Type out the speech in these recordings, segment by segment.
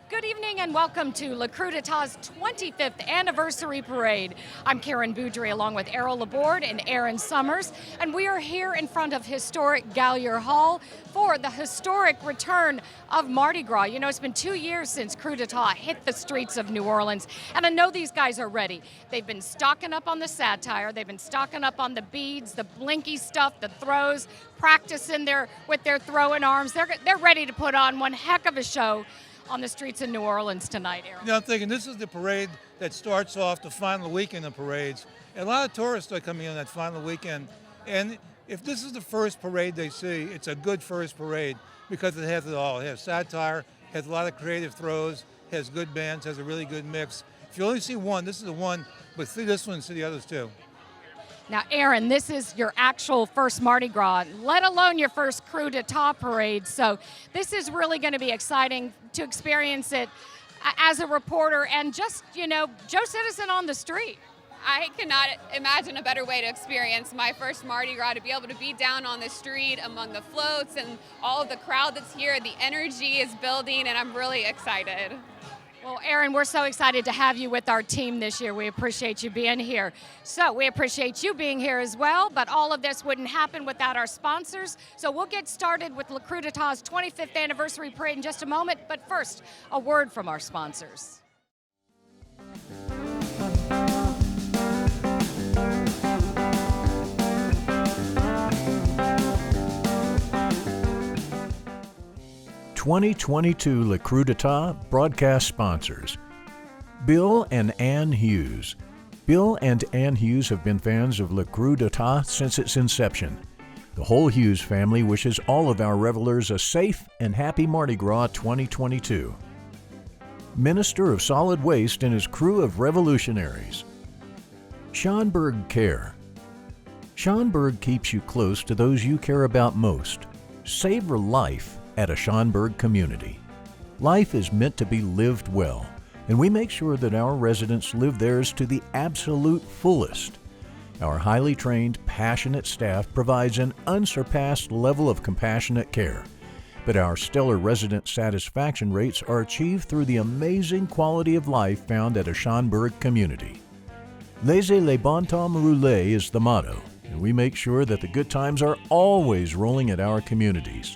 Good evening and welcome to Le Krewe d'Etat's 25th anniversary parade. I'm Karen Boudry along with Errol Laborde and Aaron Summers, and we are here in front of historic Gallier Hall for the historic return of Mardi Gras. You know, it's been 2 years since Krewe d'Etat hit the streets of New Orleans, and I know these guys are ready. They've been stocking up on the satire, they've been stocking up on the beads, the blinky stuff, the throws, practicing with their throwing arms. They're ready to put on one heck of a show on the streets of New Orleans tonight, Aaron. You know, I'm thinking this is the parade that starts off the final weekend of parades. And a lot of tourists are coming in that final weekend. And if this is the first parade they see, it's a good first parade because it has it all. It has satire, has a lot of creative throws, has good bands, has a really good mix. If you only see one, this is the one, but see this one, see the others too. Now, Aaron, this is your actual first Mardi Gras, let alone your first Krewe d'Etat parade. So this is really going to be exciting to experience it as a reporter and just, you know, Joe Citizen on the street. I cannot imagine a better way to experience my first Mardi Gras, to be able to be down on the street among the floats and all of the crowd that's here. The energy is building, and I'm really excited. Well, Aaron, we're so excited to have you with our team this year. We appreciate you being here. So we appreciate you being here as well, but all of this wouldn't happen without our sponsors. So we'll get started with Le Krewe d'Etat's 25th anniversary parade in just a moment, but first, a word from our sponsors. (2022) Le Krewe d'Etat broadcast sponsors: Bill and Ann Hughes. Bill and Ann Hughes have been fans of Le Krewe d'Etat since its inception. The whole Hughes family wishes all of our revelers a safe and happy Mardi Gras 2022. Minister of Solid Waste and his crew of revolutionaries. Schonberg Care. Schonberg keeps you close to those you care about most. Savor life at a Schonberg community. Life is meant to be lived well, and we make sure that our residents live theirs to the absolute fullest. Our highly trained, passionate staff provides an unsurpassed level of compassionate care, but our stellar resident satisfaction rates are achieved through the amazing quality of life found at a Schonberg community. Laissez les bons temps rouler is the motto, and we make sure that the good times are always rolling at our communities.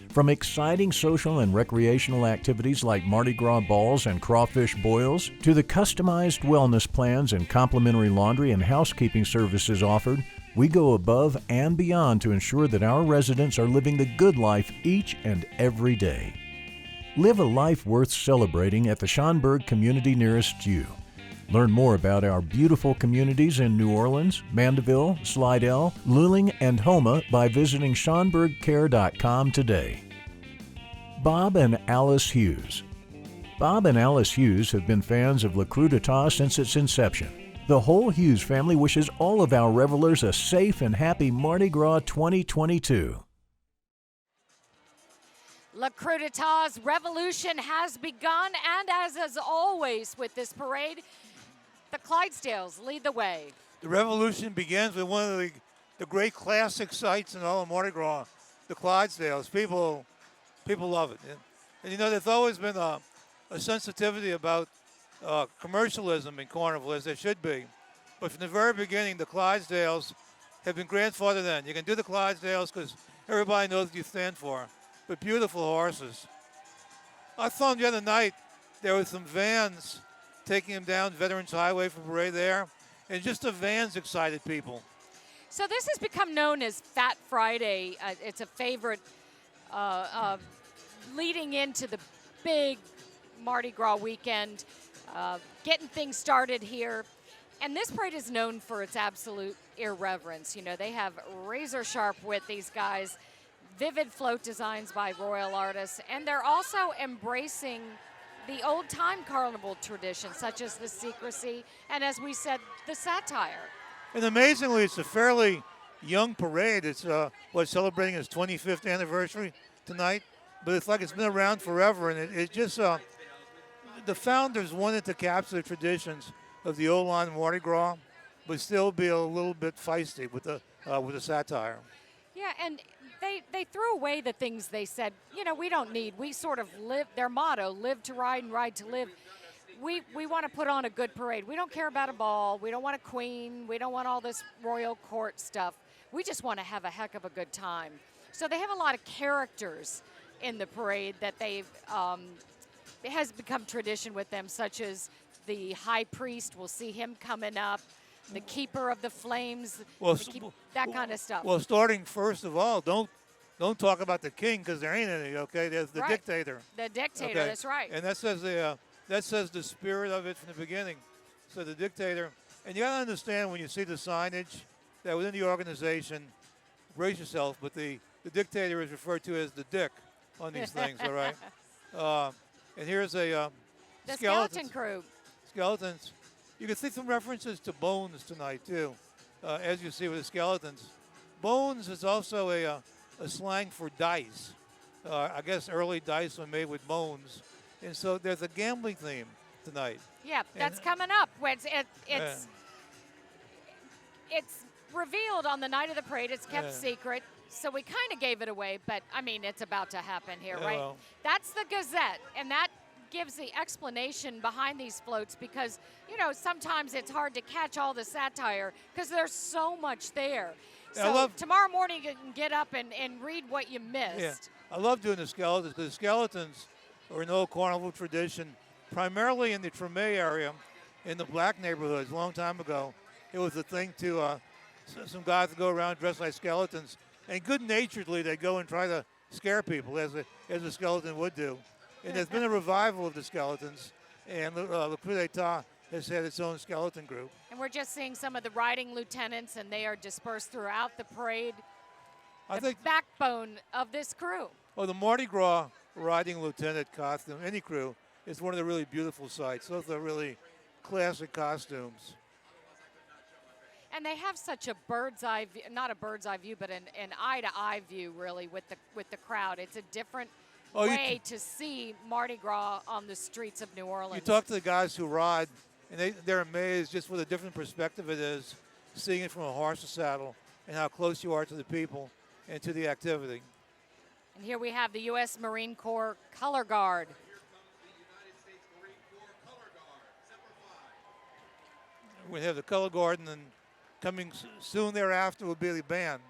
From exciting social and recreational activities like Mardi Gras balls and crawfish boils, to the customized wellness plans and complimentary laundry and housekeeping services offered, we go above and beyond to ensure that our residents are living the good life each and every day. Live a life worth celebrating at the Schonberg community nearest you. Learn more about our beautiful communities in New Orleans, Mandeville, Slidell, Luling, and Houma by visiting SchonbergCare.com today. Bob and Alice Hughes. Bob and Alice Hughes have been fans of Le Krewe d'Etat since its inception. The whole Hughes family wishes all of our revelers a safe and happy Mardi Gras 2022. Le Krewe d'Etat's revolution has begun, and as always with this parade, the Clydesdales lead the way. The revolution begins with one of the great classic sights in all of Mardi Gras, the Clydesdales. People love it. And you know, there's always been a sensitivity about commercialism in Carnival, as there should be. But from the very beginning, the Clydesdales have been grandfathered in. You can do the Clydesdales because everybody knows what you stand for. But beautiful horses. I saw them the other night. There were some vans taking them down Veterans Highway for parade there. And just the vans excited people. So this has become known as Fat Friday. It's a favorite leading into the big Mardi Gras weekend, getting things started here. And this parade is known for its absolute irreverence. You know, they have razor sharp wit, these guys, vivid float designs by royal artists, and they're also embracing the old-time carnival traditions, such as the secrecy and, as we said, the satire. And amazingly, it's a fairly young parade. It's celebrating its 25th anniversary tonight, but it's like it's been around forever, and it just the founders wanted to capture the traditions of the old line Mardi Gras, but still be a little bit feisty with the satire. Yeah, and they threw away the things they said, we don't need. We sort of live, their motto, live to ride and ride to live. We want to put on a good parade. We don't care about a ball. We don't want a queen. We don't want all this royal court stuff. We just want to have a heck of a good time. So they have a lot of characters in the parade that it has become tradition with them, such as the high priest. We'll see him coming up, the keeper of the flames, that kind of stuff. Well, starting first of all, don't talk about the king because there ain't any. Okay, there's the dictator. The dictator, that's right. And that says the spirit of it from the beginning. So the dictator, and you got to understand when you see the signage that within the organization, brace yourself, but the dictator is referred to as the dick on these things. All right. And here's a the skeleton crew. Skeletons. You can see some references to bones tonight too, as you see with the skeletons. Bones is also a slang for dice. I guess early dice were made with bones, and so there's a gambling theme tonight. Yeah, that's coming up. It's revealed on the night of the parade. It's kept secret, so we kind of gave it away. But I mean, it's about to happen here, right? Well. That's the Gazette, and that gives the explanation behind these floats because sometimes it's hard to catch all the satire because there's so much there. So tomorrow morning you can get up and read what you missed. Yeah. I love doing the skeletons because the skeletons are an old carnival tradition, primarily in the Treme area, in the black neighborhoods. A long time ago, it was a thing to some guys would go around dressed like skeletons, and good-naturedly they go and try to scare people as a skeleton would do. And there's been a revival of the skeletons, and Le Coup d'Etat has had its own skeleton group. And we're just seeing some of the riding lieutenants, and they are dispersed throughout the parade. I think backbone of this crew. Well, the Mardi Gras riding lieutenant costume, any crew, is one of the really beautiful sights. Those are really classic costumes. And they have such a bird's eye view, not a bird's eye view, but an eye-to-eye view, really, with the crowd. It's a different way to see Mardi Gras on the streets of New Orleans. You talk to the guys who ride, and they're amazed just what a different perspective it is, seeing it from a horse's saddle and how close you are to the people and to the activity. And here we have the U.S. Marine Corps Color Guard. We have the Color Guard, and then coming soon thereafter will be the band.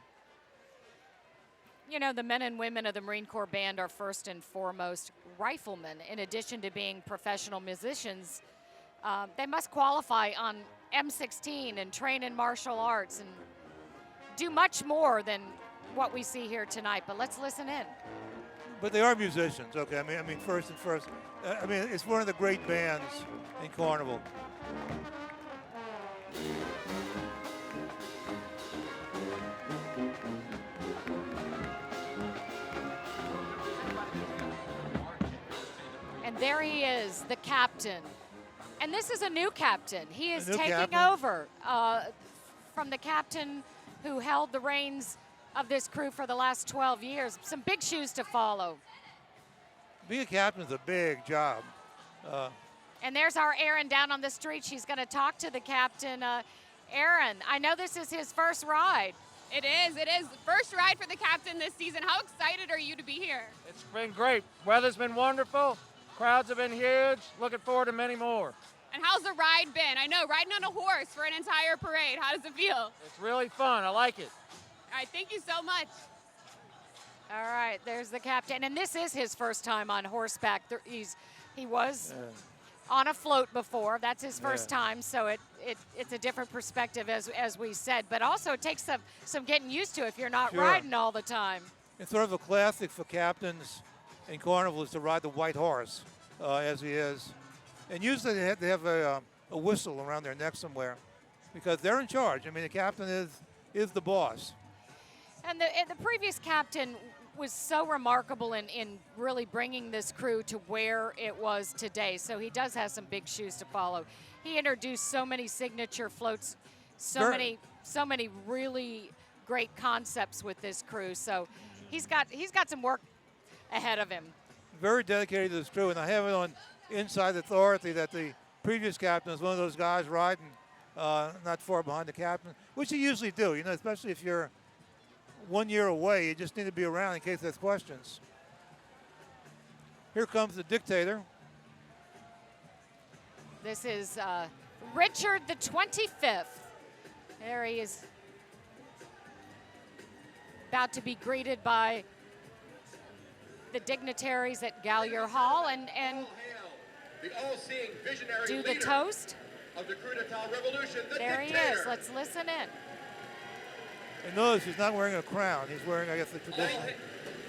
The men and women of the Marine Corps Band are first and foremost riflemen. In addition to being professional musicians, they must qualify on M16 and train in martial arts and do much more than what we see here tonight. But let's listen in. But they are musicians, okay? I mean, first. It's one of the great bands in Carnival. And there he is, the captain. And this is a new captain. He is taking captain. over from the captain who held the reins of this crew for the last 12 years. Some big shoes to follow. Being a captain is a big job. And there's our Aaron down on the street. She's going to talk to the captain. Aaron, I know this is his first ride. It is. First ride for the captain this season. How excited are you to be here? It's been great. Weather's been wonderful. Crowds have been huge. Looking forward to many more. And how's the ride been? I know, riding on a horse for an entire parade. How does it feel? It's really fun. I like it. All right, thank you so much. All right, there's the captain. And this is his first time on horseback. He was on a float before. That's his first time, so it's a different perspective, as we said. But also it takes some getting used to if you're not riding all the time. It's sort of a classic for captains in Carnival is to ride the white horse, as he is. And usually they have a whistle around their neck somewhere because they're in charge. I mean, the captain is the boss. And the previous captain was so remarkable in really bringing this crew to where it was today. So he does have some big shoes to follow. He introduced so many signature floats, so many really great concepts with this crew. So he's got some work ahead of him. Very dedicated to this crew, and I have it on inside authority that the previous captain is one of those guys riding not far behind the captain, which you usually do, especially if you're 1 year away. You just need to be around in case there's questions. Here comes the dictator. This is Richard the 25th. There he is, about to be greeted by the dignitaries at Gallier Hall and the all-seeing visionary do the leader toast. of the coup d'etat revolution, the There he dictator. is. Let's listen in. And notice he's not wearing a crown. He's wearing, I guess, the traditional.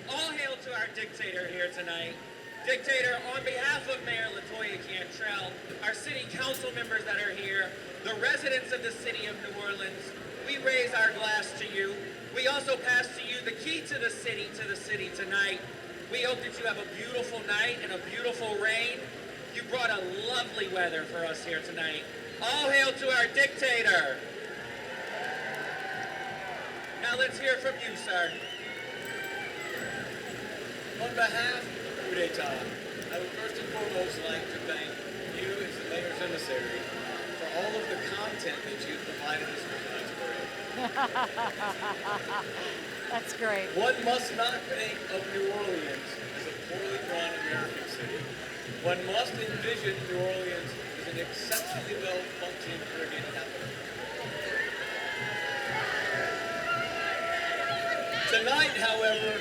All hail to our dictator here tonight. Dictator, on behalf of Mayor LaToya Cantrell, our city council members that are here, the residents of the city of New Orleans, we raise our glass to you. We also pass to you the key to the city tonight. We hope that you have a beautiful night and a beautiful rain. You brought a lovely weather for us here tonight. All hail to our dictator. Now let's hear from you, sir. On behalf of the coup d'etat, I would first and foremost like to thank you as the mayor's emissary for all of the content that you've provided us for tonight's parade. That's great. One must not think of New Orleans as a poorly run American city. One must envision New Orleans as an exceptionally well-functioning Caribbean capital. Tonight, however,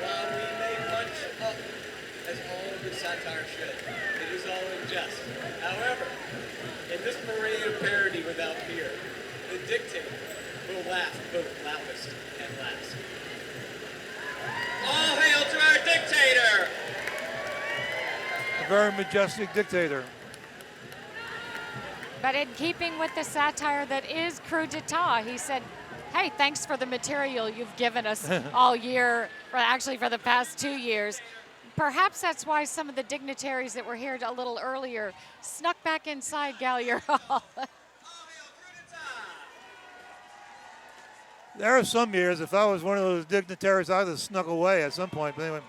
while we may punch up as all good satire should, it is all in jest. However, in this parade of parody without fear, the dictator will laugh both loudest and last. All hail to our dictator. A very majestic dictator. But in keeping with the satire that is coup d'etat, he said, hey, thanks for the material you've given us all year, actually for the past 2 years. Perhaps that's why some of the dignitaries that were here a little earlier snuck back inside Gallier Hall. There are some years, if I was one of those dignitaries, I'd have snuck away at some point. But anyway,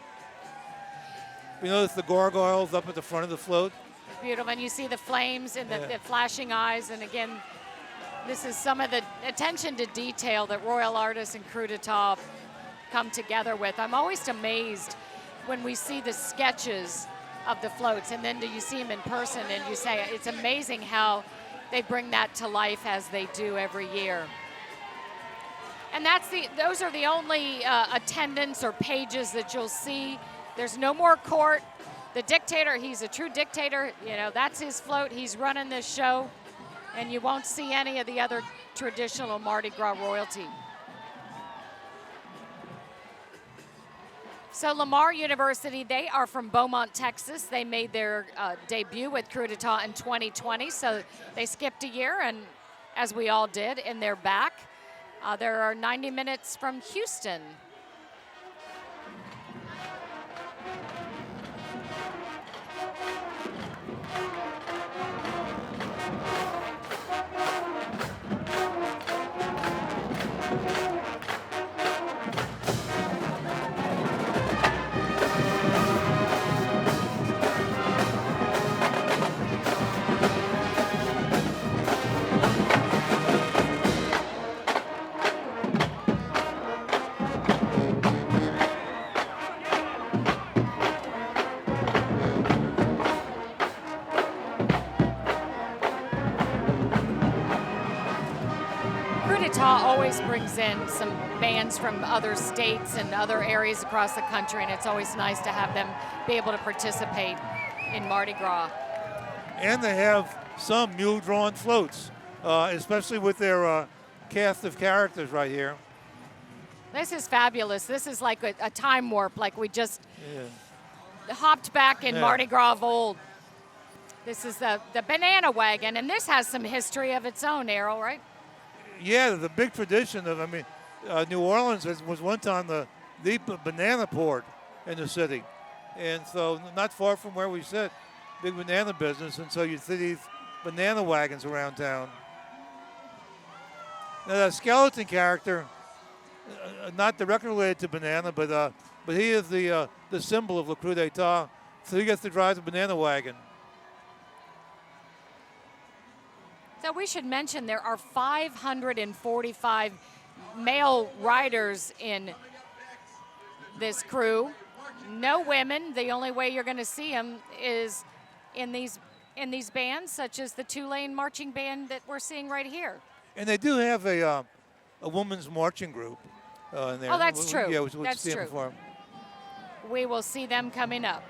you notice the gargoyles up at the front of the float? Beautiful, and you see the flames and the flashing eyes, and again, this is some of the attention to detail that royal artists and coup d'etat come together with. I'm always amazed when we see the sketches of the floats, and then do you see them in person, and you say it's amazing how they bring that to life as they do every year. And those are the only attendants or pages that you'll see. There's no more court. The dictator, he's a true dictator. You know, that's his float. He's running this show. And you won't see any of the other traditional Mardi Gras royalty. So Lamar University, they are from Beaumont, Texas. They made their debut with coup d'etat in 2020, so they skipped a year, and as we all did, and they're back. There are 90 minutes from Houston. Always brings in some bands from other states and other areas across the country, and it's always nice to have them be able to participate in Mardi Gras. And they have some mule-drawn floats, especially with their cast of characters right here. This is fabulous. This is like a time warp, like we just hopped back in Mardi Gras of old. This is the banana wagon, and this has some history of its own, Errol, right? Yeah, the big tradition of, New Orleans was one time the banana port in the city. And so not far from where we sit, big banana business. And so you see these banana wagons around town. Now that skeleton character, not directly related to banana, but he is the symbol of Le Coup d'Etat. So he gets to drive the banana wagon. So we should mention there are 545 male riders in this crew. No women. The only way you're going to see them is in these bands, such as the two-lane marching band that we're seeing right here. And they do have a women's marching group in there. Oh, that's true. Yeah, That's true. We will see them coming up.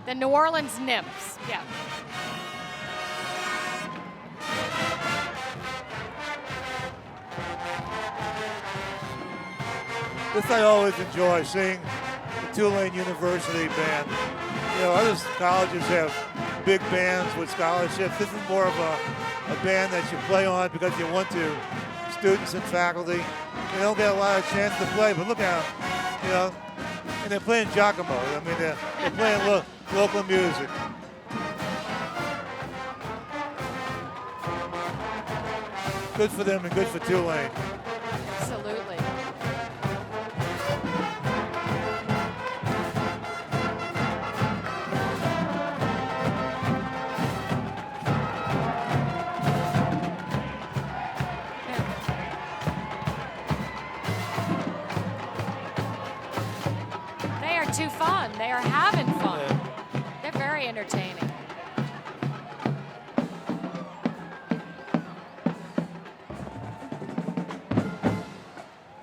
The New Orleans Nymphs. Yeah. This I always enjoy, seeing the Tulane University band. You know, other colleges have big bands with scholarships. This is more of a band that you play on because you want to. Students and faculty, they don't get a lot of chance to play, but look at them, you know, and they're playing Giacomo. I mean, they're playing local music. Good for them and good for Tulane. Absolutely. They are too fun. They are having fun. They're very entertaining.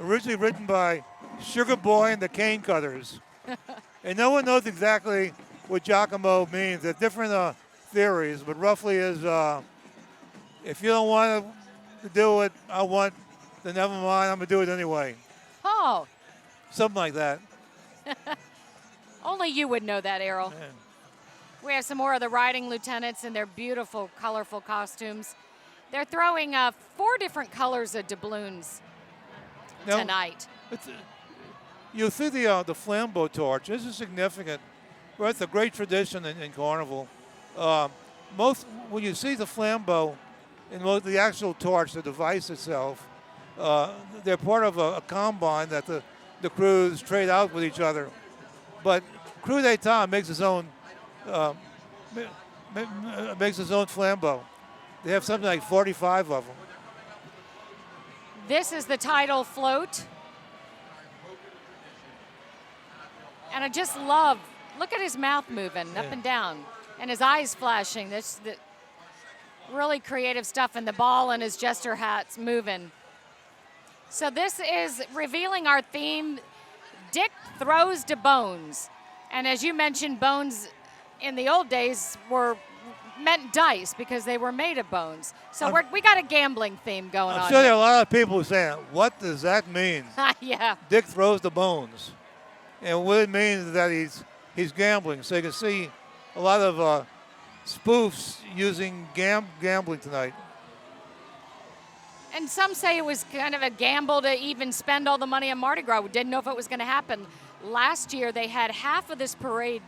Originally written by Sugar Boy and the Cane Cutters. And no one knows exactly what Giacomo means. There's different theories, but roughly is if you don't want to do what I want, then never mind, I'm going to do it anyway. Oh, Something like that. only you would know that, Errol. Yeah. We have some more of the riding lieutenants in their beautiful, colorful costumes. They're throwing 4 different colors of doubloons Now, tonight. you'll see the flambeau torch. This is significant. Well, it's a great tradition in Carnival. When you see the flambeau and the actual torch, the device itself, they're part of a combine that the crews trade out with each other. But Crew d'Etat makes its own flambeau. They have something like 45 of them. This is the tidal float. And I just love, look at his mouth moving up and down and his eyes flashing. This the really creative stuff, and the ball and his jester hats moving. So this is revealing our theme, Dick Throws to Bones. And as you mentioned, bones in the old days meant dice because they were made of bones. So we got a gambling theme going on. I'm sure there are a lot of people saying, what does that mean? Yeah. Dick throws the bones. And what it means is that he's gambling. So you can see a lot of spoofs using gambling tonight. And some say it was kind of a gamble to even spend all the money on Mardi Gras. We didn't know if it was going to happen. Last year, they had half of this parade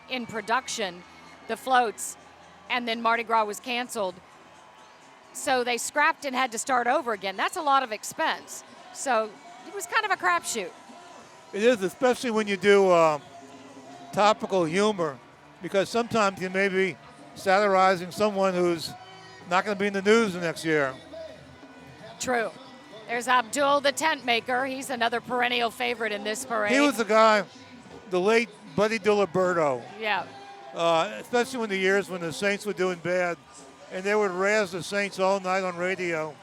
in production, the floats, and then Mardi Gras was canceled. So they scrapped and had to start over again. That's a lot of expense. So it was kind of a crapshoot. It is, especially when you do topical humor, because sometimes you may be satirizing someone who's not going to be in the news the next year. True. There's Abdul, the tent maker. He's another perennial favorite in this parade. He was the guy, the late Buddy Diliberto. Yeah. Especially when the years when the Saints were doing bad, and they would razz the Saints all night on radio.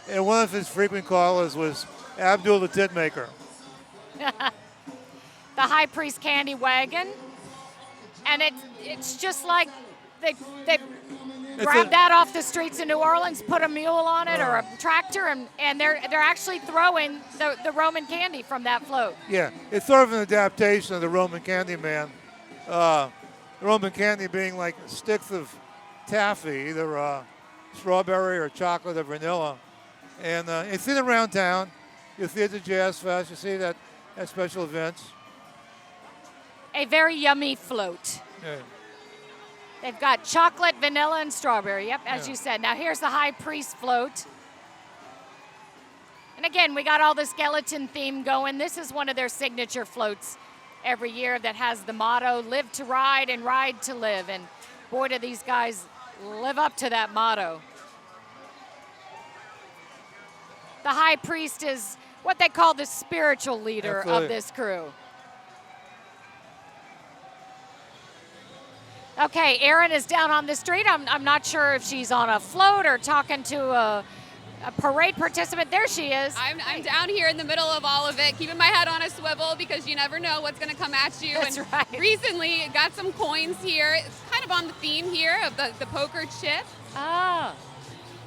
And one of his frequent callers was Abdul, the tent maker. The High Priest Candy Wagon. And it's just like they grabbed that off the streets of New Orleans, put a mule on it or a tractor, and they're actually throwing the Roman candy from that float. Yeah, it's sort of an adaptation of the Roman Candy Man. The Roman candy being like sticks of taffy, either strawberry or chocolate or vanilla. And you see it around town. You see it at the Jazz Fest. You see it at special events. A very yummy float. Yeah. They've got chocolate, vanilla, and strawberry. Yep, as you said. Now here's the High Priest float. And again, we got all the skeleton theme going. This is one of their signature floats every year that has the motto, live to ride and ride to live. And boy, do these guys live up to that motto. The high priest is what they call the spiritual leader Absolutely. of this crew. Okay, Erin is down on the street. I'm not sure if she's on a float or talking to a parade participant. There she is. I'm down here in the middle of all of it, keeping my head on a swivel because you never know what's going to come at you. That's and right. recently got some coins here. It's kind of on the theme here of the poker chip. Ah,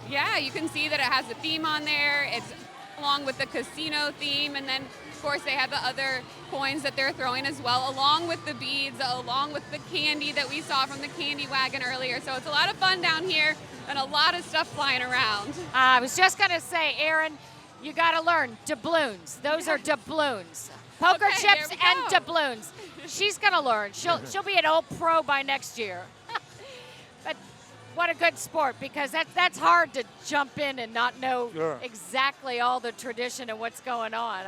Yeah, you can see that it has a theme on there. It's along with the casino theme, and then of course they have the other coins that they're throwing as well, along with the beads, along with the candy that we saw from the candy wagon earlier. So it's a lot of fun down here and a lot of stuff flying around. I was just gonna say, Erin, you gotta learn doubloons. Those are doubloons. Poker Okay, chips there we and go. doubloons. She's gonna learn. She'll be an old pro by next year. But what a good sport, because that's hard to jump in and not know Sure. exactly all the tradition and what's going on.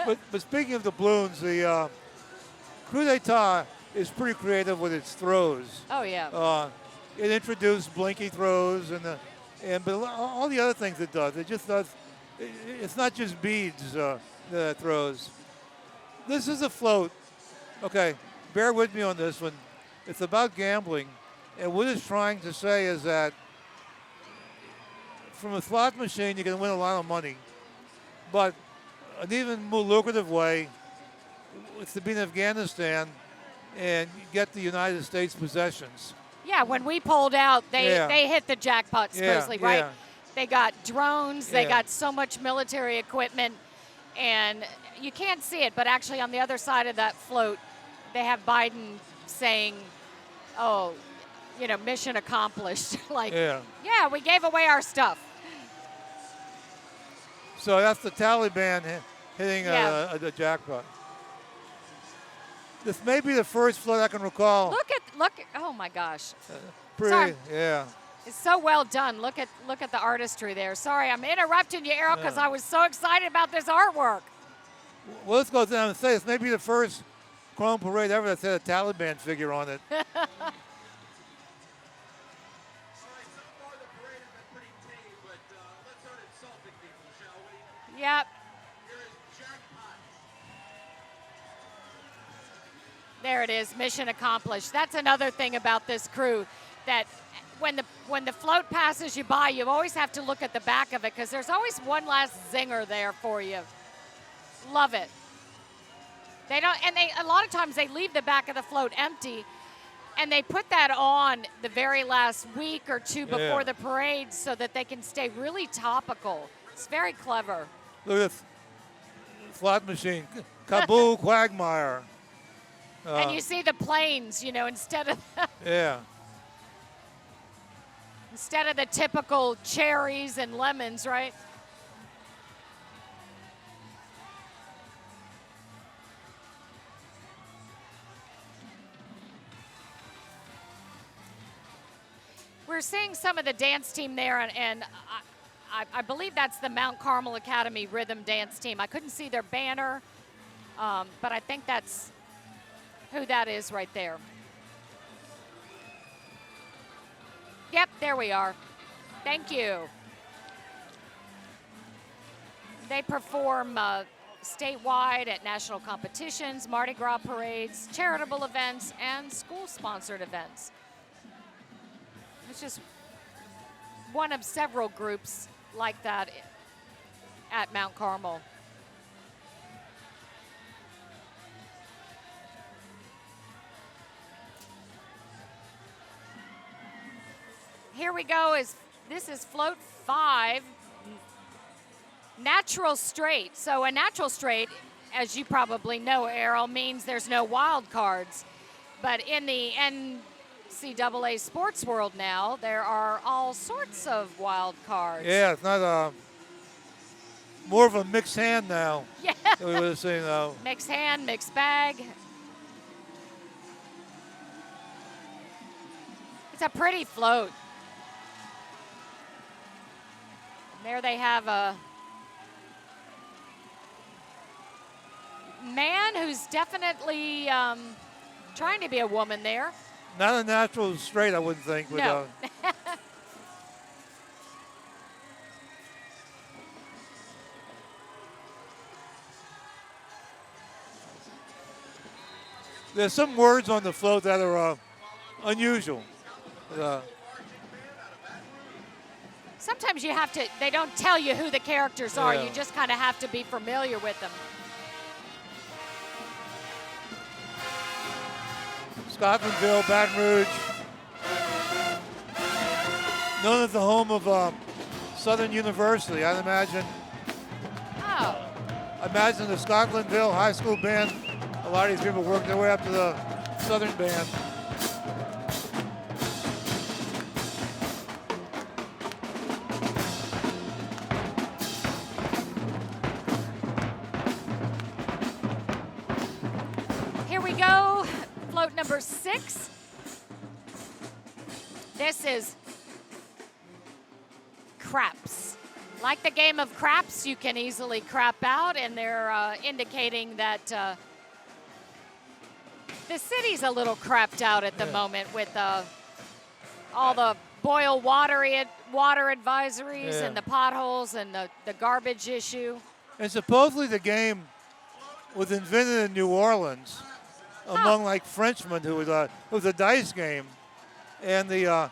But speaking of the balloons, the coup d'etat is pretty creative with its throws. Oh yeah. It introduced blinky throws but all the other things it does. It just does. It's not just beads that it throws. This is a float. Okay, bear with me on this one. It's about gambling, and what it's trying to say is that from a slot machine you can win a lot of money, but an even more lucrative way is to be in Afghanistan and get the United States possessions. Yeah, when we pulled out, they hit the jackpot supposedly, right? Yeah. They got drones, they Yeah. got so much military equipment, and you can't see it, but actually on the other side of that float, they have Biden saying, oh, mission accomplished. Like, yeah, we gave away our stuff. So that's the Taliban hitting Yeah. a jackpot. This may be the first float I can recall. Look, oh my gosh. Pretty, sorry. yeah. It's so well done. Look at the artistry there. Sorry, I'm interrupting you, Errol, because I was so excited about this artwork. Well, let's go down and say this may be the first Chrome parade ever that's had a Taliban figure on it. All right, so far the parade has been pretty tame, but let's start insulting people, shall we? Yep. Here is Jackpot. There it is, mission accomplished. That's another thing about this crew, that when the float passes you by, you always have to look at the back of it, because there's always one last zinger there for you. Love it. They don't, and a lot of times they leave the back of the float empty, and they put that on the very last week or two before Yeah. the parade so that they can stay really topical. It's very clever. Look at this slot machine. Kabul Quagmire. And you see the planes, instead of Yeah. instead of the typical cherries and lemons, right? We're seeing some of the dance team there, and I believe that's the Mount Carmel Academy Rhythm Dance Team. I couldn't see their banner, but I think that's who that is right there. Yep, there we are. Thank you. They perform statewide at national competitions, Mardi Gras parades, charitable events, and school-sponsored events. It's just one of several groups like that at Mount Carmel. Here we go. This is float 5, natural straight. So a natural straight, as you probably know, Errol, means there's no wild cards. But in the NCAA sports world now, there are all sorts of wild cards. Yeah, it's not more of a mixed hand now. Yeah. Than we would have seen though. Mixed hand, mixed bag. It's a pretty float. And there they have a man who's definitely trying to be a woman there. Not a natural straight, I wouldn't think. No. There's some words on the float that are unusual. Sometimes you have to, they don't tell you who the characters are. Yeah. You just kind of have to be familiar with them. Scotlandville, Baton Rouge. Known as the home of Southern University. I'd imagine. Oh, Imagine the Scotlandville High School band. A lot of these people worked their way up to the Southern band. here we go. Float number 6. This is craps. Like the game of craps, you can easily crap out, and they're indicating that the city's a little crapped out at the moment with all the boil water advisories and the potholes and the garbage issue. And supposedly the game was invented in New Orleans among like Frenchmen who was it was a dice game. And the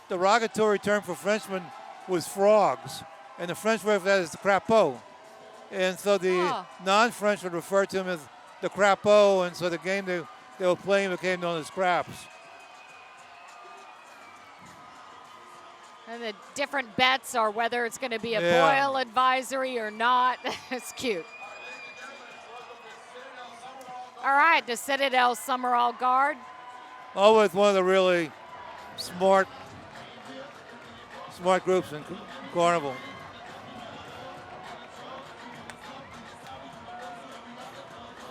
derogatory term for Frenchmen was frogs. And the French word for that is the crapeau. And so the non-French would refer to him as the crapeau, and so the game they were playing became known as craps. And the different bets are whether it's going to be a boil advisory or not. It's cute. All right, the Citadel Summerall Guard. Always one of the really smart groups in Carnival.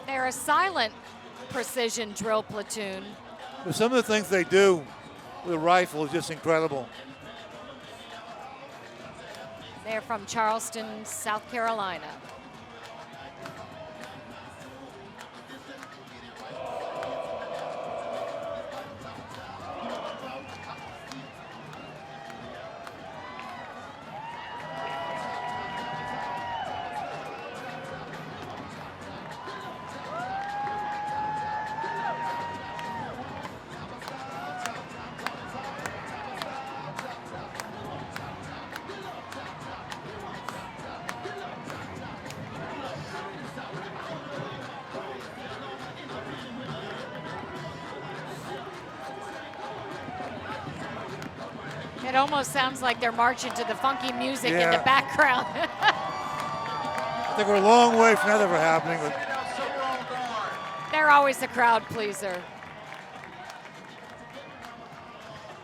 They're a silent precision drill platoon. But some of the things they do with a rifle is just incredible. They're from Charleston, South Carolina. It almost sounds like they're marching to the funky music in the background. I think we're a long way from that ever happening. But They're always a crowd pleaser.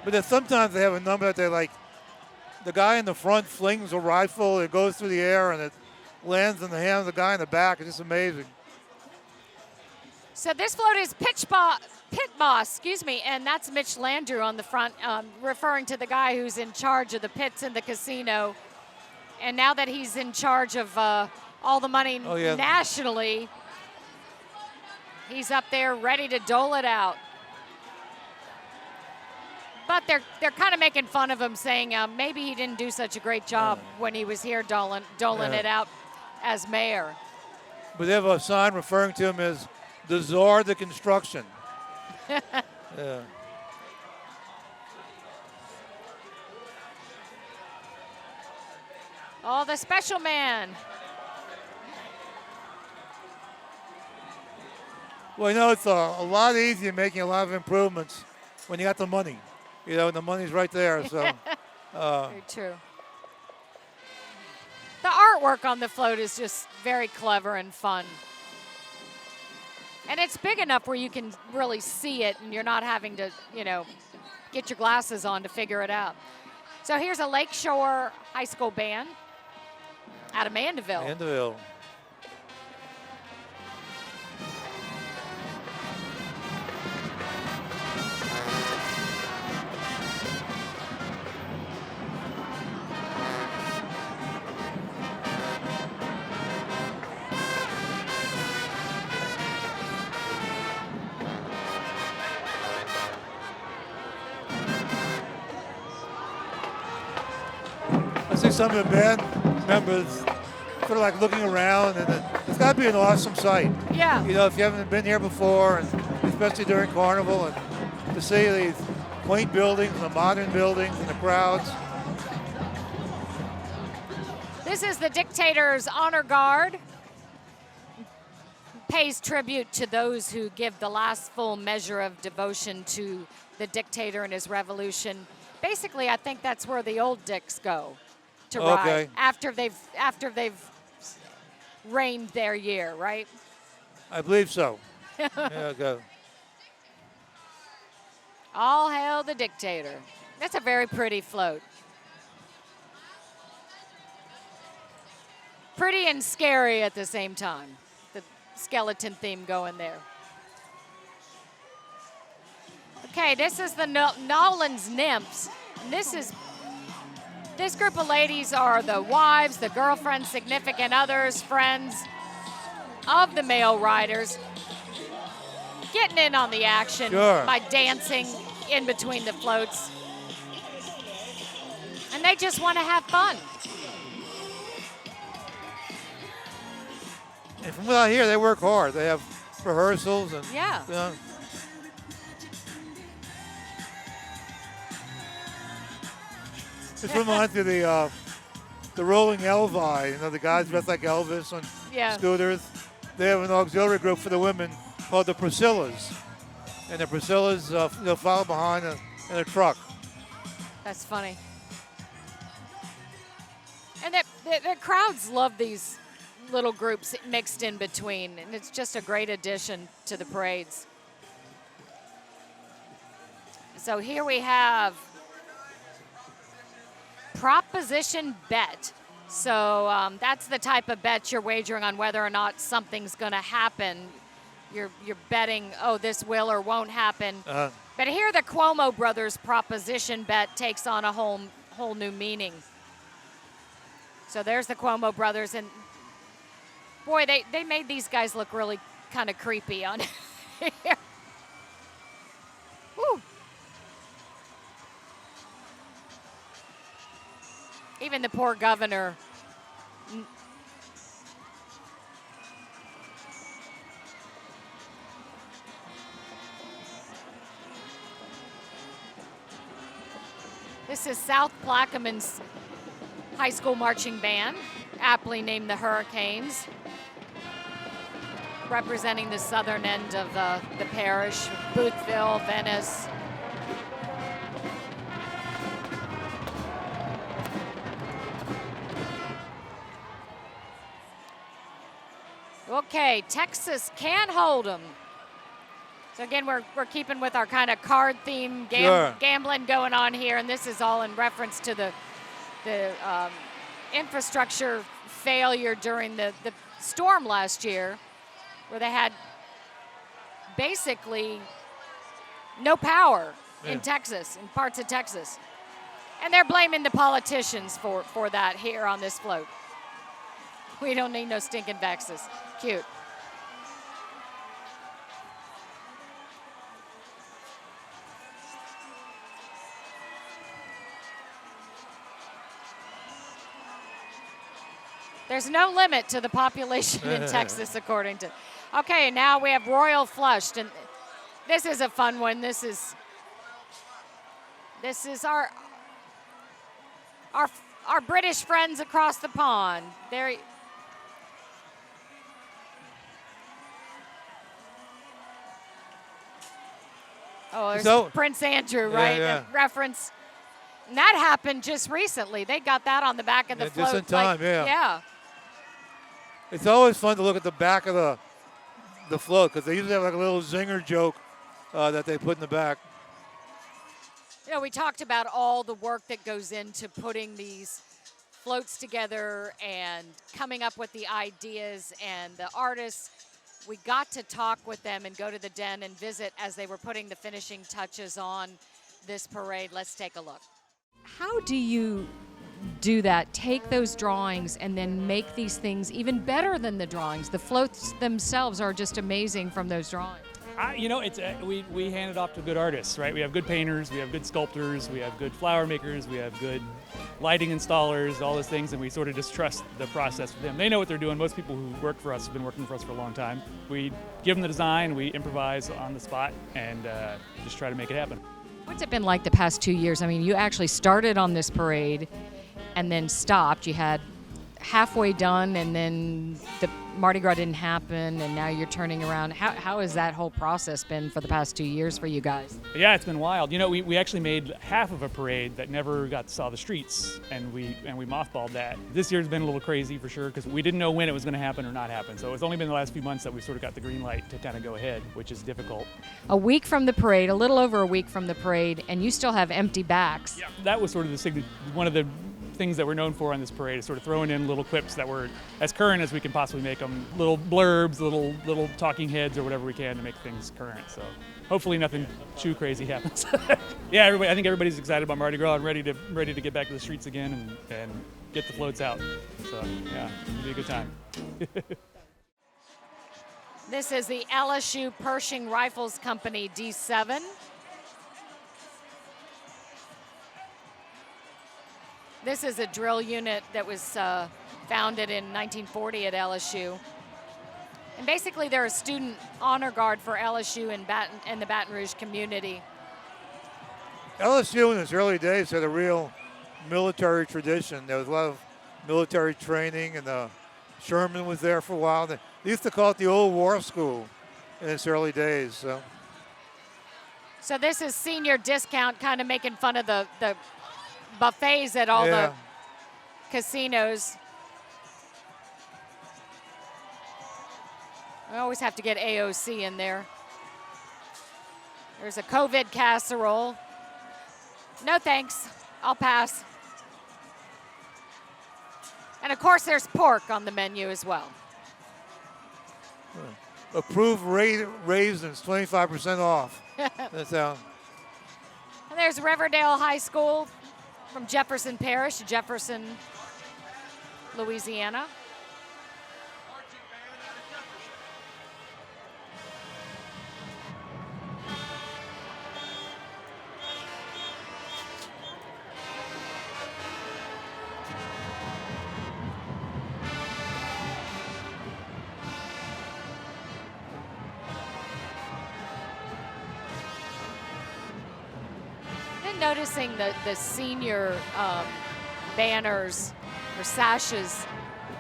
But then sometimes they have a number that they like. The guy in the front flings a rifle, it goes through the air, and it lands in the hand of the guy in the back. It's just amazing. So this float is pit boss, and that's Mitch Landrew on the front, referring to the guy who's in charge of the pits in the casino. And now that he's in charge of all the money nationally, he's up there ready to dole it out. But they're kind of making fun of him, saying maybe he didn't do such a great job when he was here doling it out as mayor. But they have a sign referring to him as the Czar of the Construction. Yeah. Oh, the special man. Well, you know, it's a lot easier making a lot of improvements when you got the money. You know, and the money's right there. So. Very true. The artwork on the float is just very clever and fun. And it's big enough where you can really see it and you're not having to, get your glasses on to figure it out. So here's a Lakeshore High School band out of Mandeville. Mandeville. I see some of the band members sort of like looking around, and the it's got to be an awesome sight. Yeah. You know, if you haven't been here before, and especially during Carnival, and to see these quaint buildings, the modern buildings, and the crowds. This is the Dictator's Honor Guard. Pays tribute to those who give the last full measure of devotion to the dictator and his revolution. Basically, I think that's where the old dicks go to ride after they've reigned their year, right? I believe so. Yeah, go. All hail the dictator. That's a very pretty float. Pretty and scary at the same time. The skeleton theme going there. Okay, this is the Nolans Nymphs. And this group of ladies are the wives, the girlfriends, significant others, friends of the male riders, getting in on the action by dancing in between the floats. And they just want to have fun. And from what I hear, they work hard. They have rehearsals and yeah. You know, this reminds me of the Rolling Elvi. You know, the guys dressed like Elvis on scooters. They have an auxiliary group for the women called the Priscillas, and the Priscillas follow behind in a truck. That's funny. And the crowds love these little groups mixed in between, and it's just a great addition to the parades. So here we have Proposition Bet. So that's the type of bet you're wagering on whether or not something's going to happen. You're betting, oh, this will or won't happen. But here the Cuomo brothers Proposition Bet takes on a whole new meaning. So there's the Cuomo brothers, and boy, they made these guys look really kind of creepy on here. Woo. Even the poor governor. This is South Plaquemines High School Marching Band, aptly named the Hurricanes, representing the southern end of the parish, Boothville, Venice. Okay, Texas can't hold them. So again, we're keeping with our kind of card theme gambling going on here, and this is all in reference to the infrastructure failure during the storm last year, where they had basically no power in Texas, in parts of Texas. And they're blaming the politicians for that here on this float. We don't need no stinking vexes. Cute. There's no limit to the population in Texas, according to. Okay, now we have Royal Flushed, and this is a fun one. This is our British friends across the pond. There's Prince Andrew, right? Yeah. The reference. And that happened just recently. They got that on the back of the float. Just in time, Yeah. It's always fun to look at the back of the float, because they usually have like a little zinger joke that they put in the back. You know, we talked about all the work that goes into putting these floats together and coming up with the ideas and the artists. We got to talk with them and go to the den and visit as they were putting the finishing touches on this parade. Let's take a look. How do you do that? Take those drawings and then make these things even better than the drawings. The floats themselves are just amazing from those drawings. We hand it off to good artists, right? We have good painters, we have good sculptors, we have good flower makers, we have good lighting installers, all those things, and we sort of just trust the process with them. They know what they're doing. Most people who work for us have been working for us for a long time. We give them the design, we improvise on the spot, and just try to make it happen. What's it been like the past 2 years? I mean, you actually started on this parade and then stopped. You had halfway done, and then the Mardi Gras didn't happen, and now you're turning around. How has that whole process been for the past 2 years for you guys? Yeah, it's been wild. We actually made half of a parade that never got to saw the streets, and we mothballed that. This year's been a little crazy for sure, because we didn't know when it was going to happen or not happen. So it's only been the last few months that we sort of got the green light to kind of go ahead, which is difficult. A week from the parade, a little over a week from the parade, and you still have empty backs. Yeah, that was sort of one of the things that we're known for on this parade, is sort of throwing in little quips that were as current as we can possibly make them, little blurbs, little talking heads, or whatever we can to make things current. So hopefully nothing too crazy happens. Yeah, I think everybody's excited about Mardi Gras and ready to get back to the streets again and get the floats out. So yeah, it'll be a good time. This is the LSU Pershing Rifles Company D7. This is a drill unit that was founded in 1940 at LSU. And basically they're a student honor guard for LSU and the Baton Rouge community. LSU in its early days had a real military tradition. There was a lot of military training, and Sherman was there for a while. They used to call it the Old War School in its early days. So this is senior discount, kind of making fun of the buffets at all the casinos. I always have to get AOC in there. There's a COVID casserole. No thanks, I'll pass. And of course there's pork on the menu as well. Approved raisins, 25% off. That's how. And there's Riverdale High School from Jefferson Parish, Jefferson, Louisiana. Noticing the senior banners or sashes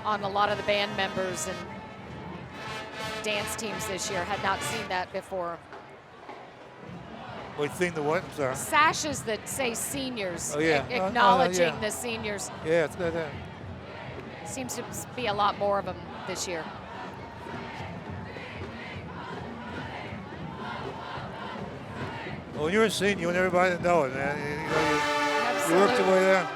on a lot of the band members and dance teams this year. Had not seen that before. We've seen the what? I'm sorry. Sashes that say seniors, oh, yeah. acknowledging the seniors. Yeah, it's good. Seems to be a lot more of them this year. Well, when you're a senior, you want everybody to know it, man. You work your way there.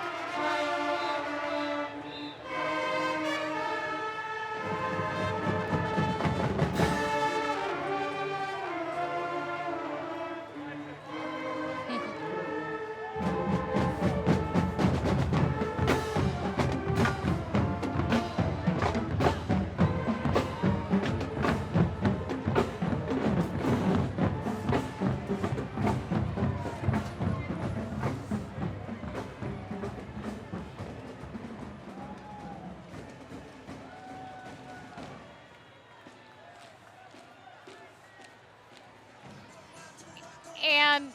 And,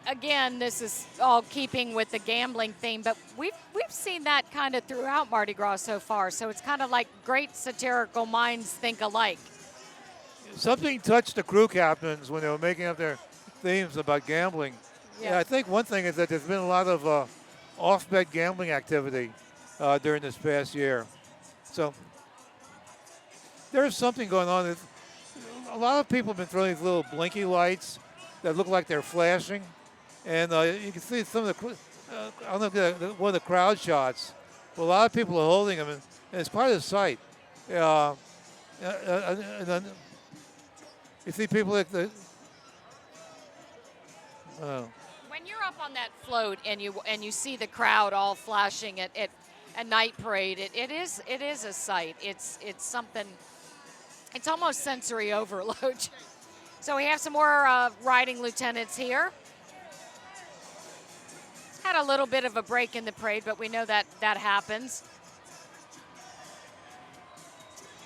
again, this is all keeping with the gambling theme, but we've seen that kind of throughout Mardi Gras so far. So it's kind of like great satirical minds think alike. Something touched the crew captains when they were making up their themes about gambling. Yeah, I think one thing is that there's been a lot of off-bet gambling activity during this past year. So there's something going on. A lot of people have been throwing these little blinky lights that look like they're flashing. And you can see some of the, I don't know if one of the crowd shots, but a lot of people are holding them, and it's part of the sight. And then you see people like the. When you're up on that float and you see the crowd all flashing at a night parade, it is a sight. It's something It's almost sensory overload. So we have some more riding lieutenants here. Had a little bit of a break in the parade, but we know that that happens.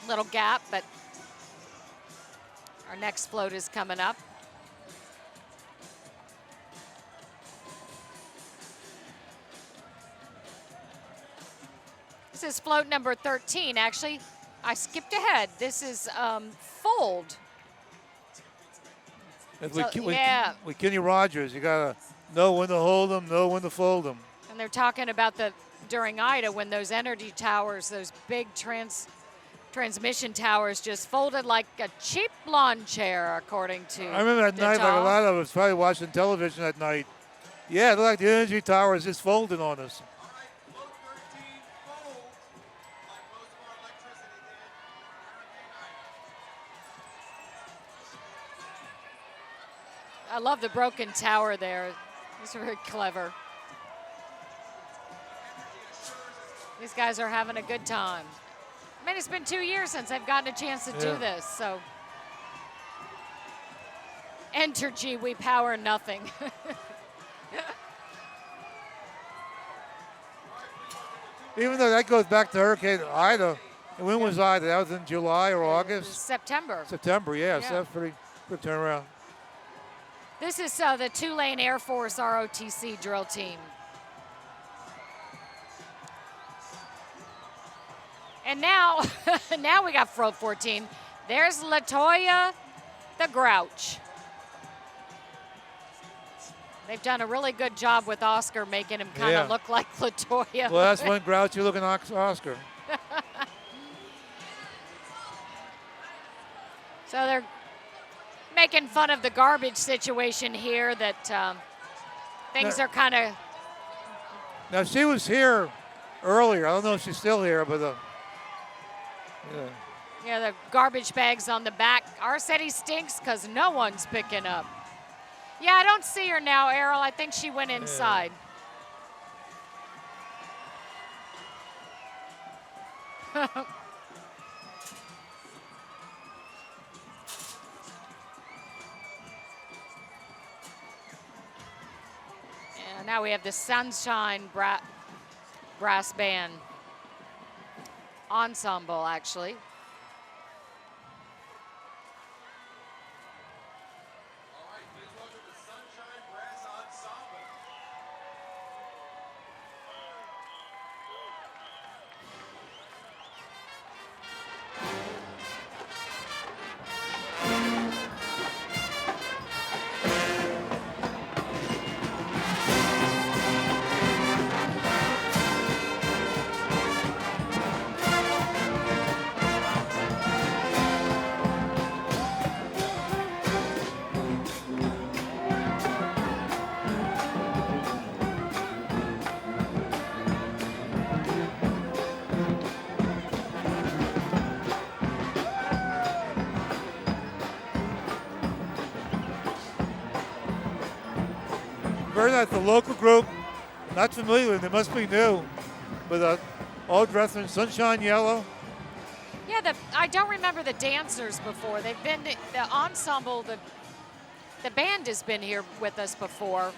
Little gap, but our next float is coming up. This is float number 13. Actually, I skipped ahead. This is fold. Yeah. With Kenny Rogers, you gotta know when to hold them, know when to fold them. And they're talking about during Ida when those energy towers, those big transmission towers just folded like a cheap lawn chair, according to I remember that night, like a lot of us probably watching television that night. Yeah, it looked like the energy towers just folded on us. All right, float 13 folds, like most of our electricity did during Hurricane Ida. I love the broken tower there. It's very clever. These guys are having a good time. I mean, it's been 2 years since I've gotten a chance to do this, so. Entergy, we power nothing. Even though that goes back to Hurricane Ida, and when was Ida? That was in July or August? September. September, yeah. So that's pretty quick turnaround. This is the Tulane Air Force ROTC drill team. And now, now we got float 14. There's LaToya the Grouch. They've done a really good job with Oscar, making him kind of look like LaToya. Well, that's one grouchy looking Oscar. So they're making fun of the garbage situation here, that things are kind of. Now, she was here earlier. I don't know if she's still here, but yeah, the garbage bags on the back. Our city stinks because no one's picking up. Yeah, I don't see her now, Errol. I think she went inside. And now we have the Sunshine Brass Band ensemble, actually. All right, please welcome the Sunshine Brass Ensemble. Very nice. The local group, not familiar with them, they must be new. But all dressed in sunshine yellow. Yeah, I don't remember the dancers before. They've been, the ensemble, the band has been here with us before.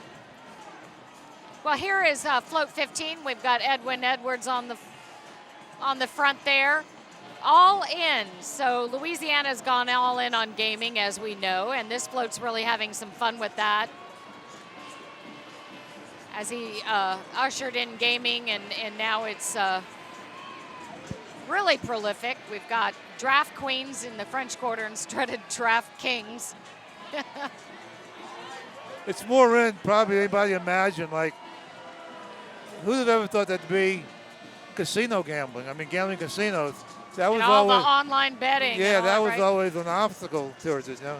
Well, here is float 15. We've got Edwin Edwards on the front there. All in. So Louisiana's gone all in on gaming, as we know, and this float's really having some fun with that, as he ushered in gaming, and now it's really prolific. We've got draft queens in the French Quarter instead of draft kings. It's more in probably anybody imagined. Like, who'd have ever thought that'd be casino gambling? I mean, gambling casinos. That was and all always the online betting. Yeah, that was right? always an obstacle towards it. Yeah.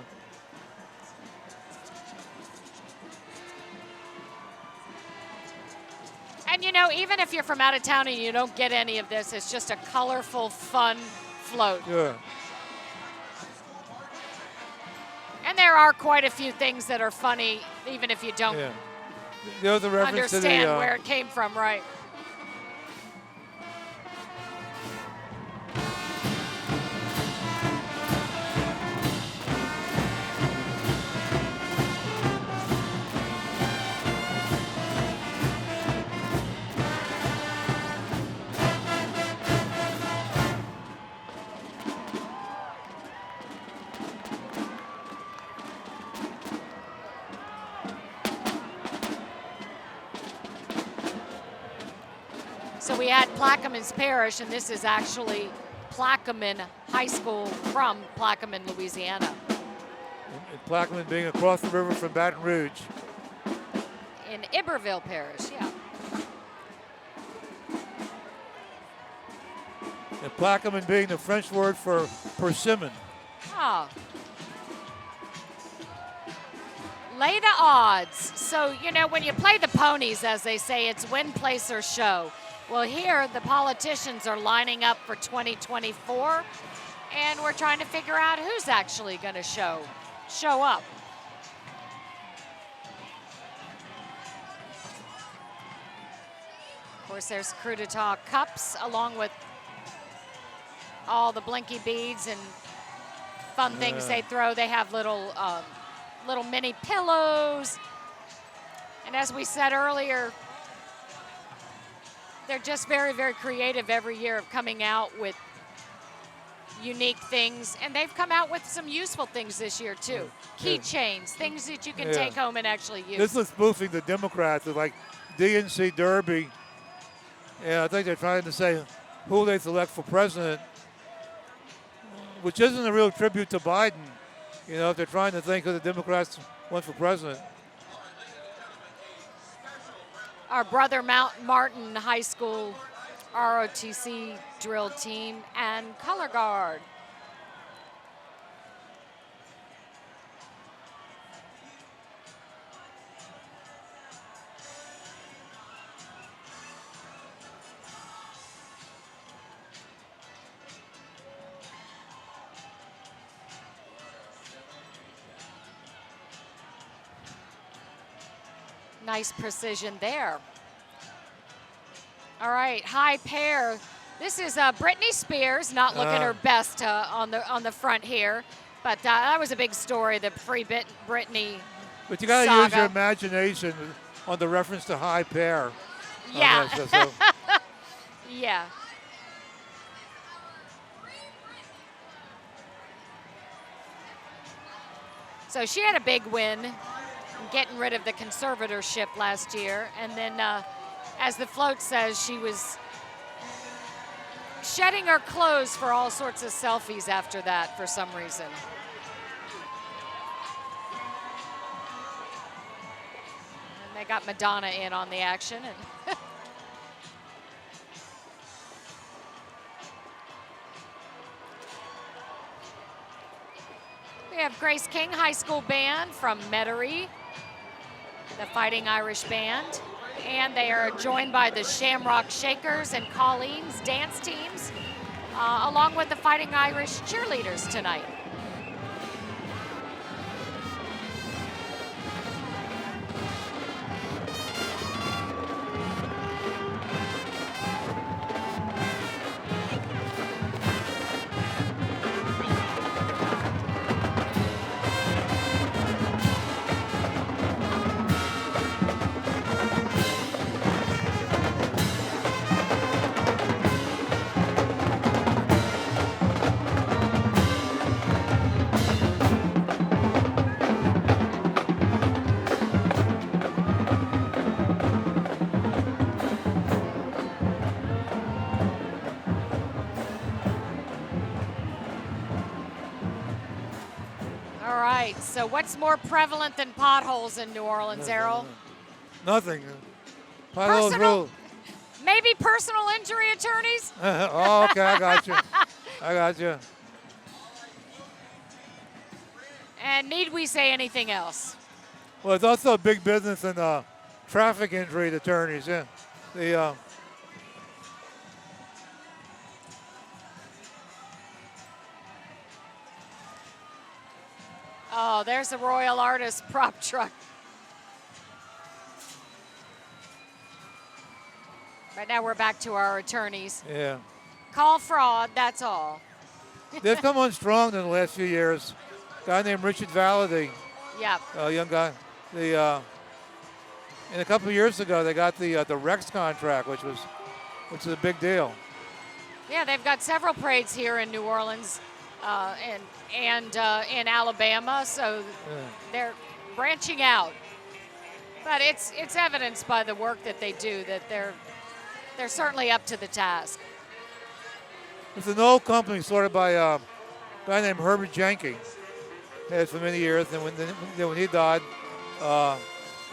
And you know, even if you're from out of town and you don't get any of this, it's just a colorful, fun float. Yeah. And there are quite a few things that are funny, even if you don't There was a reference understand to the, where it came from, right? So we had Plaquemines Parish, and this is actually Plaquemine High School from Plaquemine, Louisiana. And Plaquemine being across the river from Baton Rouge. In Iberville Parish, yeah. And Plaquemine being the French word for persimmon. Oh. Lay the odds. So, you know, when you play the ponies, as they say, it's win, place, or show. Well, here the politicians are lining up for 2024, and we're trying to figure out who's actually going to show up. Of course, there's Coup d'etat cups along with all the blinky beads and fun things they throw. They have little mini pillows. And as we said earlier, they're just very, very creative every year of coming out with unique things. And they've come out with some useful things this year, too. Keychains, things that you can take home and actually use. This is spoofing the Democrats with like DNC Derby. And I think they're trying to say who they select for president, which isn't a real tribute to Biden. You know, if they're trying to think who the Democrats want for president. Our Brother Mount Martin High School ROTC drill team and color guard. Nice precision there. All right, high pair. This is Britney Spears, not looking her best on the front here, but that was a big story, the Free Britney. But you got to use your imagination on the reference to high pair. Yeah. Yeah. So she had a big win, getting rid of the conservatorship last year, and then as the float says, she was shedding her clothes for all sorts of selfies after that for some reason. And they got Madonna in on the action. And we have Grace King High School Band from Metairie, the Fighting Irish Band. And they are joined by the Shamrock Shakers and Colleen's dance teams, along with the Fighting Irish cheerleaders tonight. So what's more prevalent than potholes in New Orleans, Errol? Nothing. Potholes rule. Maybe personal injury attorneys? Oh, okay, I got you. And need we say anything else? Well, it's also a big business in traffic injury attorneys. Yeah, Oh, there's the Royal Artist prop truck. Right now we're back to our attorneys. Yeah. Call fraud, that's all. They've come on strong in the last few years. A guy named Richard Valladay. Yeah. A young guy. And a couple of years ago, they got the Rex contract, which is a big deal. Yeah, they've got several parades here in New Orleans and in Alabama, so they're branching out. But it's evidenced by the work that they do that they're they're certainly up to the task. It's an old company started by a guy named Herbert Jenkins. Had it for many years, and when he died,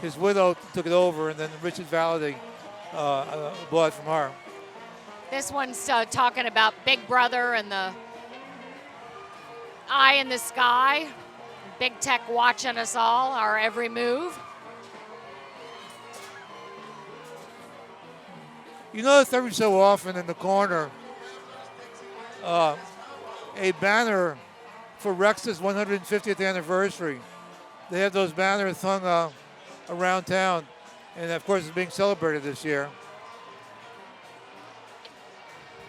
his widow took it over, and then Richard Valladay bought it from her. This one's talking about Big Brother and the eye in the sky. Big tech watching us all, our every move. You notice every so often in the corner, a banner for Rex's 150th anniversary. They have those banners hung around town, and of course it's being celebrated this year.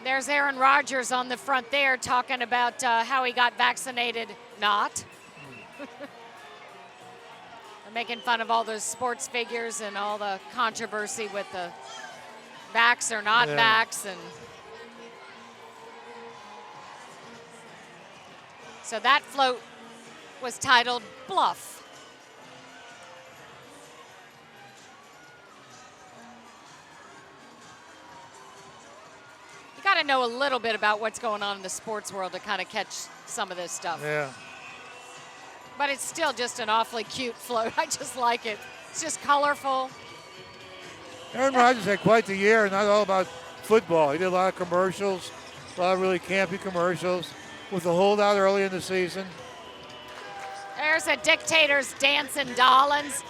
There's Aaron Rodgers on the front there talking about how he got vaccinated not. They're making fun of all those sports figures and all the controversy with the vax or not vax. And so that float was titled Bluff. You got to know a little bit about what's going on in the sports world to kind of catch some of this stuff. Yeah. But it's still just an awfully cute float. I just like it. It's just colorful. Aaron Rodgers had quite the year, not all about football. He did a lot of commercials, a lot of really campy commercials with the holdout early in the season. There's a Dictators dancing Dollins.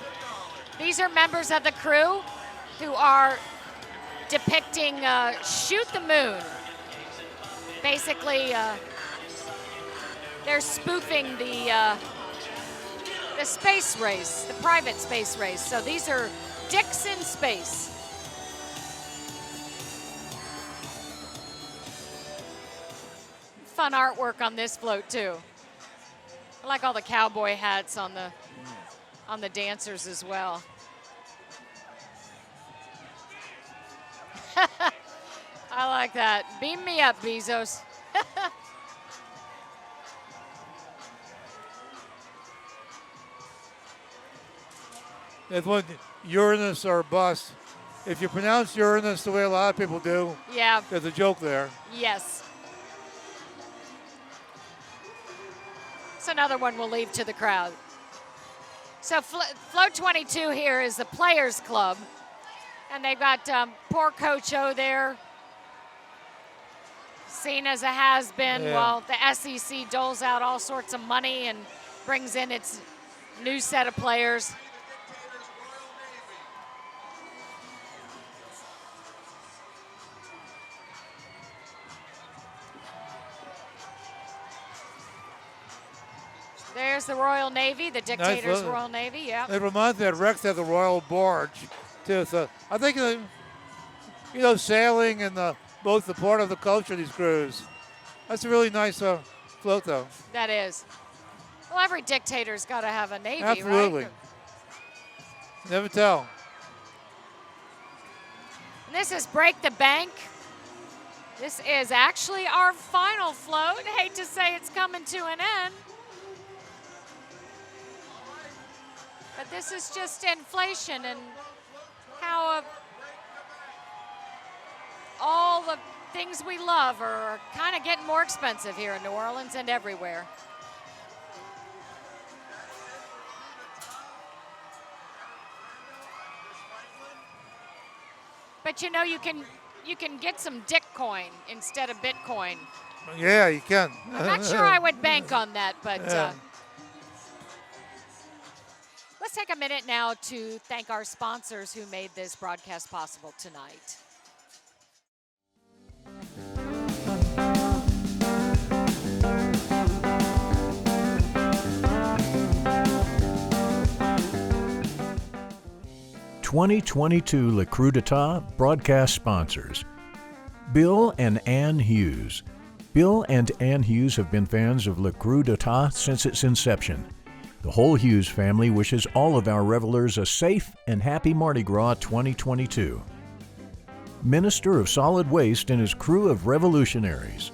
These are members of the crew who are depicting Shoot the Moon. Basically, they're spoofing the space race, the private space race. So these are Dicks in Space. Fun artwork on this float too. I like all the cowboy hats on the dancers as well. I like that. Beam me up, Bezos. That's one, Uranus or bust. If you pronounce Uranus the way a lot of people do, Yeah. there's a joke there. Yes. It's another one we'll leave to the crowd. So Float 22 here is the Players Club. And they've got poor Coach O there, seen as a has-been, while the SEC doles out all sorts of money and brings in its new set of players. There's the Royal Navy, the Dictators Nice, Royal Navy, yeah. It reminds me that Rex had the Royal Barge, too. So I think, sailing and both the part of the culture of these crews. That's a really nice float, though. That is. Well, every dictator's got to have a navy, Absolutely. right? Never tell. And this is Break the Bank. This is actually our final float. Hate to say it's coming to an end. But this is just inflation and how all the things we love are kind of getting more expensive here in New Orleans and everywhere. But you can get some Dick coin instead of Bitcoin. Yeah, you can. I'm not sure I would bank on that, but let's take a minute now to thank our sponsors who made this broadcast possible tonight. (2022) Le Coup d'Etat broadcast sponsors. Bill and Ann Hughes. Bill and Ann Hughes have been fans of Le Coup d'Etat since its inception. The whole Hughes family wishes all of our revelers a safe and happy Mardi Gras 2022. Minister of Solid Waste and his crew of revolutionaries.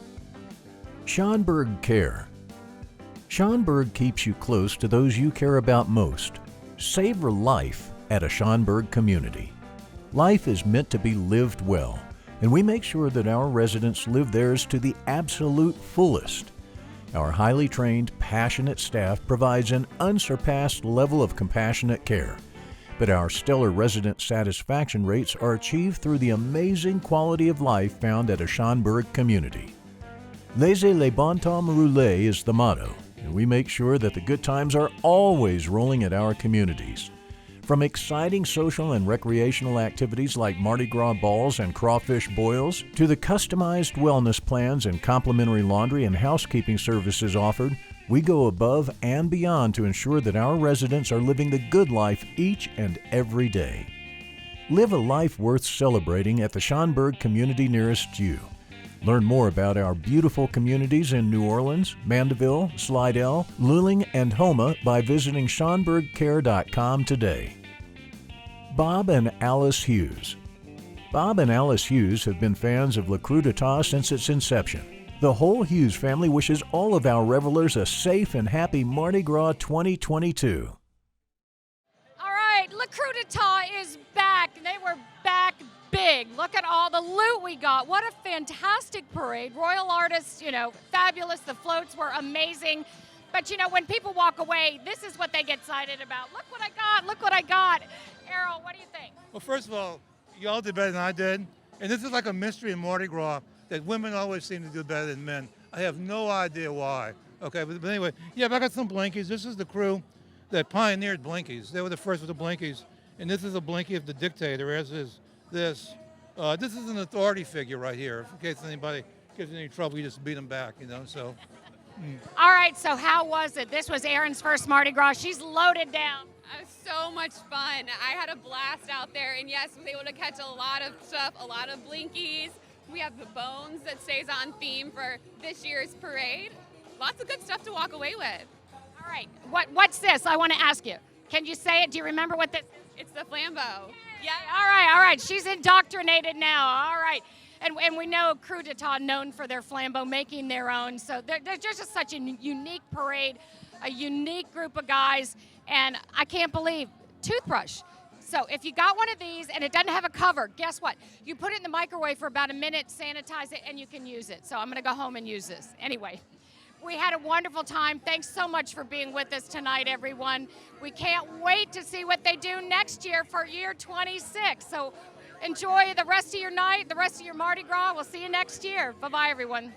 Schonberg Care. Schonberg keeps you close to those you care about most. Savor life at a Schonberg community. Life is meant to be lived well. and we make sure that our residents live theirs to the absolute fullest. Our highly trained, passionate staff provides an unsurpassed level of compassionate care, but our stellar resident satisfaction rates are achieved through the amazing quality of life found at a Schonberg community. Laissez les bons temps rouler is the motto, and we make sure that the good times are always rolling at our communities. From exciting social and recreational activities like Mardi Gras balls and crawfish boils, to the customized wellness plans and complimentary laundry and housekeeping services offered, we go above and beyond to ensure that our residents are living the good life each and every day. Live a life worth celebrating at the Schonberg community nearest you. Learn more about our beautiful communities in New Orleans, Mandeville, Slidell, Luling, and Homa by visiting SchonbergCare.com today. Bob and Alice Hughes. Bob and Alice Hughes have been fans of Le Krewe d'Etat since its inception. The whole Hughes family wishes all of our revelers a safe and happy Mardi Gras 2022. All right, Le Krewe d'Etat is back. They were back big. Look at all the loot we got. What a fantastic parade. Royal artists, fabulous. The floats were amazing. But, when people walk away, this is what they get excited about. Look what I got. Look what I got. Errol, what do you think? Well, first of all, y'all did better than I did. And this is like a mystery in Mardi Gras that women always seem to do better than men. I have no idea why. Okay, but anyway, yeah, but I got some blinkies. This is the crew that pioneered blinkies. They were the first with the blinkies. And this is a blinky of the dictator, as is this. This is an authority figure right here. In case anybody gives you any trouble, you just beat them back, so. All right, so how was it? This was Erin's first Mardi Gras. She's loaded down. It was so much fun. I had a blast out there, and yes, was able to catch a lot of stuff, a lot of blinkies. We have the bones that stays on theme for this year's parade. Lots of good stuff to walk away with. All right, what's this? I want to ask you. Can you say it? Do you remember what this? It's the flambeau. Yeah. All right. She's indoctrinated now. All right. And we know Krewe d'Etat known for their flambeau, making their own. So they're just such a unique parade, a unique group of guys. And I can't believe, toothbrush. So if you got one of these and it doesn't have a cover, guess what? You put it in the microwave for about a minute, sanitize it, and you can use it. So I'm going to go home and use this. Anyway, we had a wonderful time. Thanks so much for being with us tonight, everyone. We can't wait to see what they do next year for year 26. So enjoy the rest of your night, the rest of your Mardi Gras. We'll see you next year. Bye-bye, everyone.